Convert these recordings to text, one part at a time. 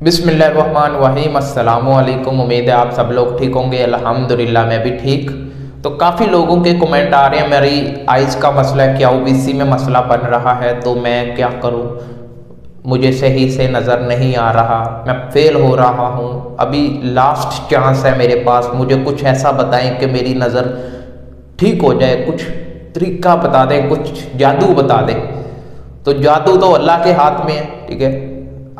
बिस्मिल्लाहिर्रहमानिर्रहीम। अस्सलामुअलैकुम। उम्मीद है आप सब लोग ठीक होंगे। अल्हम्दुलिल्लाह मैं भी ठीक। तो काफ़ी लोगों के कमेंट आ रहे हैं, मेरी आइज़ का मसला है, क्या ओबीसी में मसला बन रहा है, तो मैं क्या करूं, मुझे सही से नज़र नहीं आ रहा, मैं फेल हो रहा हूं, अभी लास्ट चांस है मेरे पास, मुझे कुछ ऐसा बताएं कि मेरी नज़र ठीक हो जाए, कुछ तरीका बता दें, कुछ जादू बता दें। तो जादू तो अल्लाह के हाथ में है, ठीक है।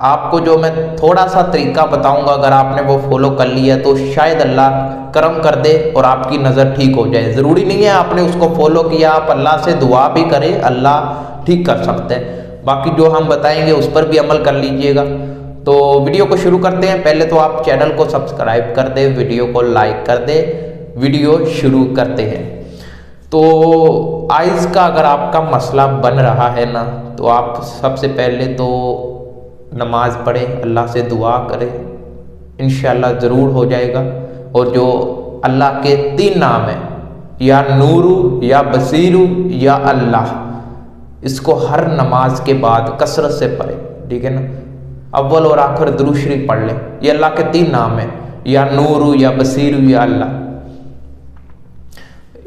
आपको जो मैं थोड़ा सा तरीका बताऊंगा, अगर आपने वो फॉलो कर लिया तो शायद अल्लाह करम कर दे और आपकी नज़र ठीक हो जाए। ज़रूरी नहीं है आपने उसको फॉलो किया, आप अल्लाह से दुआ भी करें, अल्लाह ठीक कर सकते हैं। बाकी जो हम बताएंगे उस पर भी अमल कर लीजिएगा। तो वीडियो को शुरू करते हैं। पहले तो आप चैनल को सब्सक्राइब कर दे, वीडियो को लाइक कर दे। वीडियो शुरू करते हैं। तो आइज़ का अगर आपका मसला बन रहा है ना, तो आप सबसे पहले तो नमाज पढ़ें, अल्लाह से दुआ करें, इंशाअल्लाह ज़रूर हो जाएगा। और जो अल्लाह के 3 नाम हैं, या नूरू, या बसीरू, या अल्लाह, इसको हर नमाज के बाद कसरत से पढ़ें, ठीक है ना। अव्वल और आखिर दुरूद शरीफ पढ़ लें। ये अल्लाह के 3 नाम हैं, या नूरू, या बसीरू, या अल्लाह।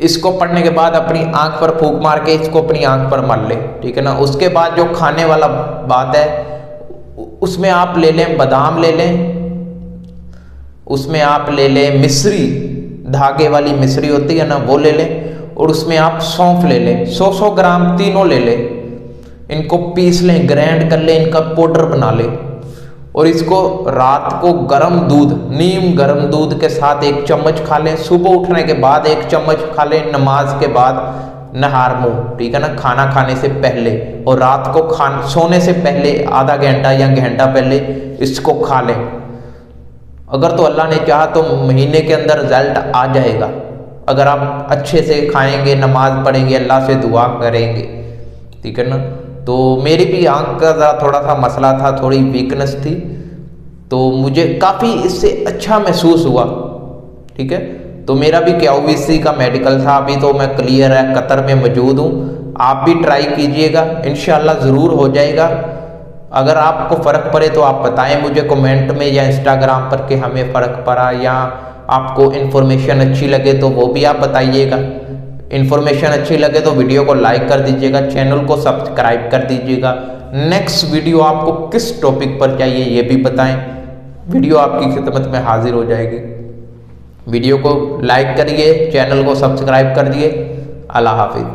इसको पढ़ने के बाद अपनी आंख पर फूंक मार के इसको अपनी आंख पर मल ले, ठीक है ना। उसके बाद जो खाने वाला बात है, उसमें आप ले लें बादाम, ले लें, उसमें आप ले लें मिश्री, धागे वाली मिश्री होती है ना, वो ले लें। और उसमें आप सौंफ ले लें, 100 ग्राम तीनों ले लें। इनको पीस लें, ग्राइंड कर लें, इनका पाउडर बना लें। और इसको रात को गर्म दूध, नीम गर्म दूध के साथ 1 चम्मच खा लें। सुबह उठने के बाद 1 चम्मच खा लें, नमाज के बाद नहार मुंह, ठीक है ना, खाना खाने से पहले। और रात को सोने से पहले आधा घंटा या घंटा पहले इसको खा लें। अगर तो अल्लाह ने चाहा तो महीने के अंदर रिजल्ट आ जाएगा, अगर आप अच्छे से खाएंगे, नमाज पढ़ेंगे, अल्लाह से दुआ करेंगे, ठीक है ना। तो मेरी भी आंख का थोड़ा सा मसला था, थोड़ी वीकनेस थी, तो मुझे काफ़ी इससे अच्छा महसूस हुआ, ठीक है। तो मेरा भी क्या ओबीसी का मेडिकल था, अभी तो मैं क्लियर है, कतर में मौजूद हूँ। आप भी ट्राई कीजिएगा, इंशाल्लाह ज़रूर हो जाएगा। अगर आपको फ़र्क पड़े तो आप बताएं मुझे कमेंट में या इंस्टाग्राम पर कि हमें फ़र्क पड़ा, या आपको इन्फॉर्मेशन अच्छी लगे तो वो भी आप बताइएगा। इन्फॉर्मेशन अच्छी लगे तो वीडियो को लाइक कर दीजिएगा, चैनल को सब्सक्राइब कर दीजिएगा। नेक्स्ट वीडियो आपको किस टॉपिक पर चाहिए ये भी बताएं, वीडियो आपकी खिदमत में हाजिर हो जाएगी। वीडियो को लाइक करिए, चैनल को सब्सक्राइब कर दिए। अल्लाह हाफिज़।